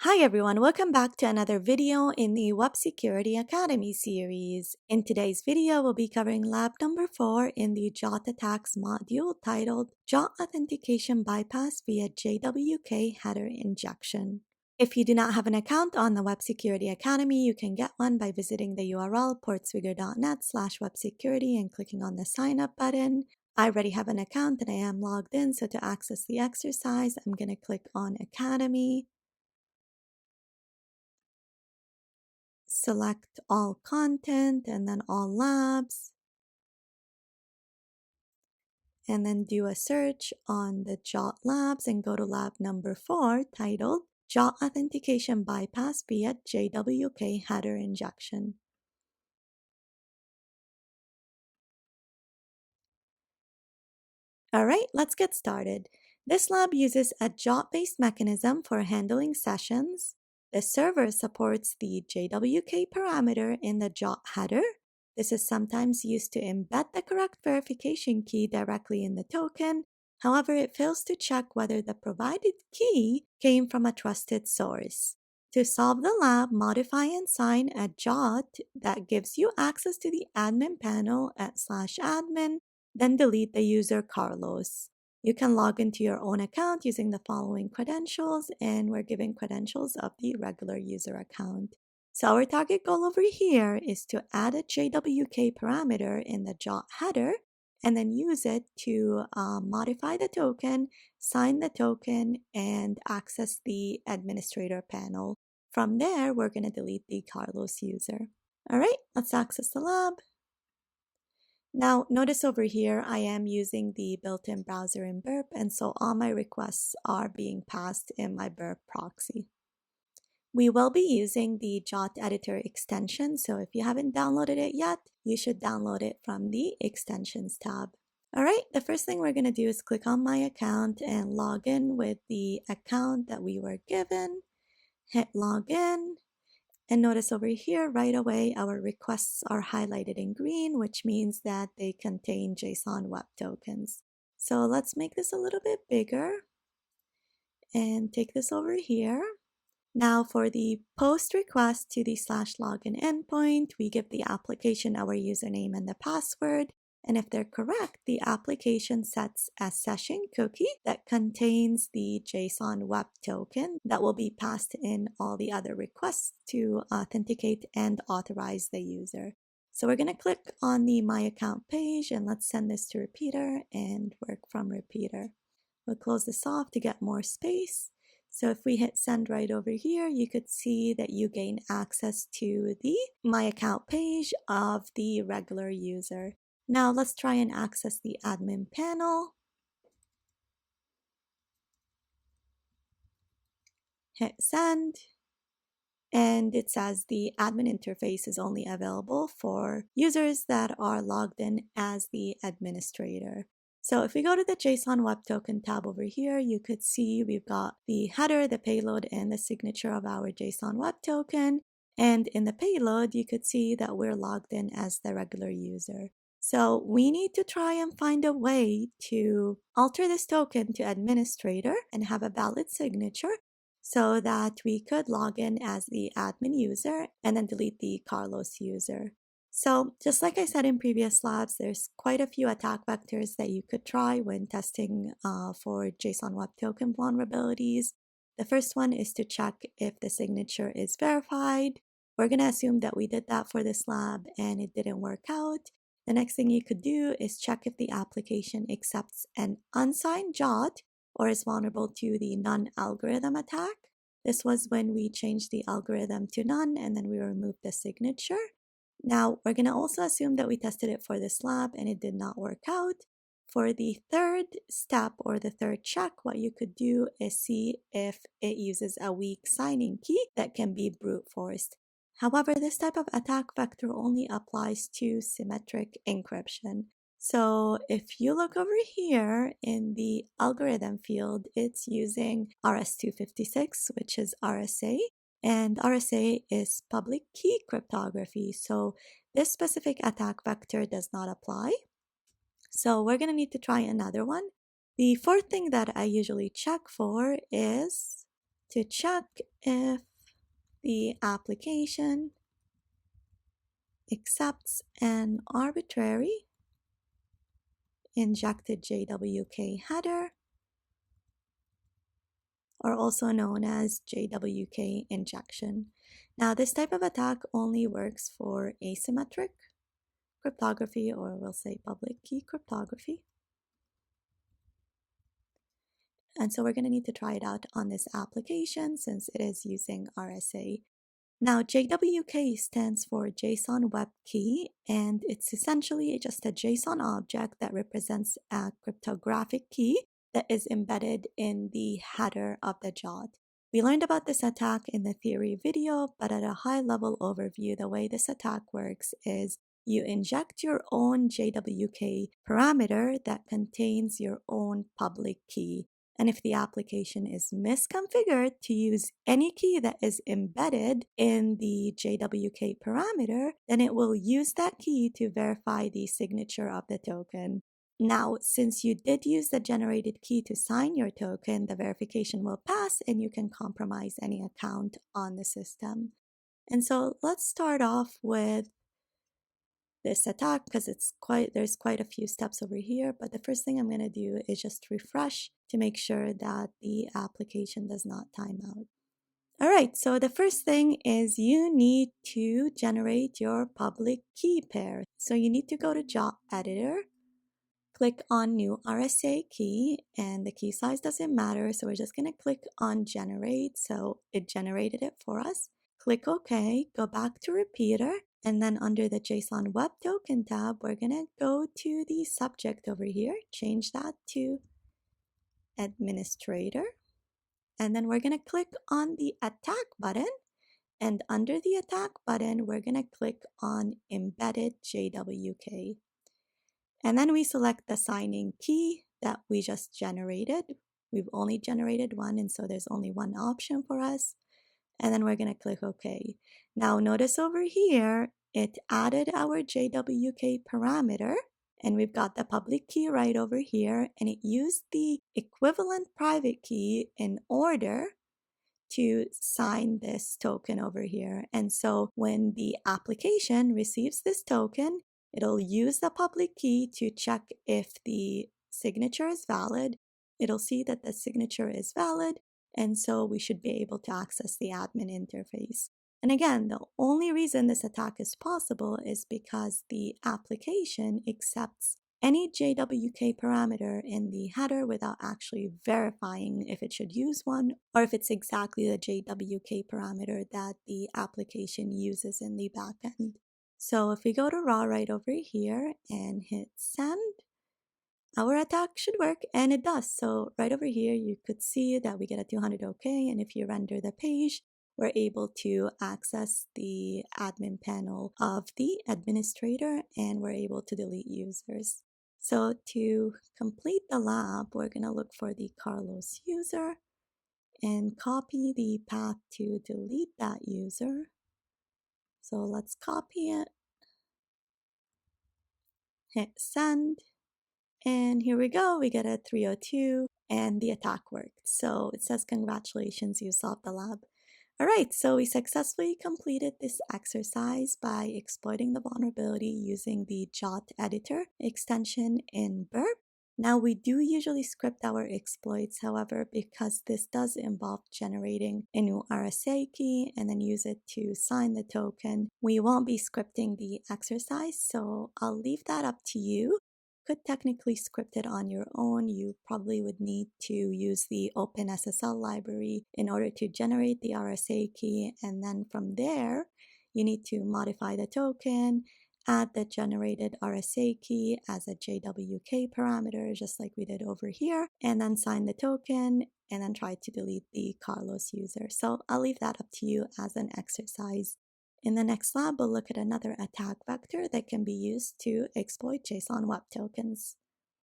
Hi everyone, welcome back to another video in the Web Security Academy series. In today's video, we'll be covering lab number 4 in the JWT attacks module titled JWT Authentication Bypass via JWK Header Injection. If you do not have an account on the Web Security Academy, you can get one by visiting the URL portswigger.net/websecurity and clicking on the sign up button. I already have an account and I am logged in, so to access the exercise, I'm going to click on Academy. Select all content and then all labs, and then do a search on the JWT labs and go to lab number 4 titled JWT Authentication Bypass via JWK Header Injection. Alright, let's get started. This lab uses a JWT-based mechanism for handling sessions. The server supports the JWK parameter in the JWT header. This is sometimes used to embed the correct verification key directly in the token. However, it fails to check whether the provided key came from a trusted source. To solve the lab, modify and sign a JWT that gives you access to the admin panel at /admin, then delete the user Carlos. You can log into your own account using the following credentials, and we're giving credentials of the regular user account. So our target goal over here is to add a JWK parameter in the JWT header and then use it to modify the token, sign the token, and access the administrator panel. From there, we're going to delete the Carlos user. All right, let's access the lab. Now, notice over here, I am using the built-in browser in Burp, and so all my requests are being passed in my Burp proxy. We will be using the JWT editor extension, so if you haven't downloaded it yet, you should download it from the Extensions tab. Alright, the first thing we're going to do is click on My Account and log in with the account that we were given. Hit Login. And notice over here, right away, our requests are highlighted in green, which means that they contain JSON Web Tokens. So let's make this a little bit bigger and take this over here. Now for the post request to the /login endpoint, we give the application our username and the password. And if they're correct, the application sets a session cookie that contains the JSON Web Token that will be passed in all the other requests to authenticate and authorize the user. So we're going to click on the My Account page and let's send this to repeater and work from repeater. We'll close this off to get more space. So if we hit send right over here, you could see that you gain access to the My Account page of the regular user. Now let's try and access the admin panel. Hit send. And it says the admin interface is only available for users that are logged in as the administrator. So if we go to the JSON Web Token tab over here, you could see we've got the header, the payload, and the signature of our JSON Web Token. And in the payload, you could see that we're logged in as the regular user. So we need to try and find a way to alter this token to administrator and have a valid signature so that we could log in as the admin user and then delete the Carlos user. So just like I said in previous labs, there's quite a few attack vectors that you could try when testing for JSON Web Token vulnerabilities. The first one is to check if the signature is verified. We're going to assume that we did that for this lab and it didn't work out. The next thing you could do is check if the application accepts an unsigned JWT or is vulnerable to the none algorithm attack. This was when we changed the algorithm to none and then we removed the signature. Now, we're going to also assume that we tested it for this lab and it did not work out. For the third step or the third check, what you could do is see if it uses a weak signing key that can be brute forced. However, this type of attack vector only applies to symmetric encryption. So if you look over here in the algorithm field, it's using RS-256, which is RSA. And RSA is public key cryptography, so this specific attack vector does not apply. So we're going to need to try another one. The fourth thing that I usually check for is to check if the application accepts an arbitrary injected JWK header, or also known as JWK injection. Now, this type of attack only works for asymmetric cryptography, or we'll say public key cryptography. And so we're going to need to try it out on this application since it is using RSA. Now, JWK stands for JSON Web Key, and it's essentially just a JSON object that represents a cryptographic key that is embedded in the header of the JWT. We learned about this attack in the theory video, but at a high-level overview, the way this attack works is you inject your own JWK parameter that contains your own public key. And if the application is misconfigured to use any key that is embedded in the JWK parameter, then it will use that key to verify the signature of the token. Now, since you did use the generated key to sign your token, the verification will pass and you can compromise any account on the system. And so let's start off with this attack because there's quite a few steps over here, but the first thing I'm going to do is just refresh to make sure that the application does not time out. All right, so the first thing is you need to generate your public key pair. So you need to go to JWT editor, click on new RSA key, and the key size doesn't matter, so we're just going to click on generate. So it generated it for us. Click OK, go back to repeater, and then under the JSON Web Token tab, we're going to go to the subject over here, change that to administrator, and then we're going to click on the attack button, and under the attack button, we're going to click on embedded JWK. And then we select the signing key that we just generated. We've only generated one, and so there's only one option for us. And then we're going to click OK. Now notice over here, it added our JWK parameter, and we've got the public key right over here, and it used the equivalent private key in order to sign this token over here. And so when the application receives this token, it'll use the public key to check if the signature is valid. It'll see that the signature is valid, and so we should be able to access the admin interface. And again, the only reason this attack is possible is because the application accepts any JWK parameter in the header without actually verifying if it should use one or if it's exactly the JWK parameter that the application uses in the backend. So if we go to raw right over here and hit send, our attack should work, and it does. So right over here, you could see that we get a 200 OK, and if you render the page, we're able to access the admin panel of the administrator, and we're able to delete users. So to complete the lab, we're going to look for the Carlos user and copy the path to delete that user. So let's copy it, hit send, and here we go. We get a 302 and the attack worked. So it says, congratulations, you solved the lab. All right, so we successfully completed this exercise by exploiting the vulnerability using the JWT editor extension in Burp. Now, we do usually script our exploits, however, because this does involve generating a new RSA key and then use it to sign the token. We won't be scripting the exercise, so I'll leave that up to you. Could technically script it on your own. You probably would need to use the OpenSSL library in order to generate the RSA key, and then from there you need to modify the token, add the generated RSA key as a JWK parameter just like we did over here, and then sign the token and then try to delete the Carlos user. So I'll leave that up to you as an exercise. In the next lab, we'll look at another attack vector that can be used to exploit JSON Web Tokens.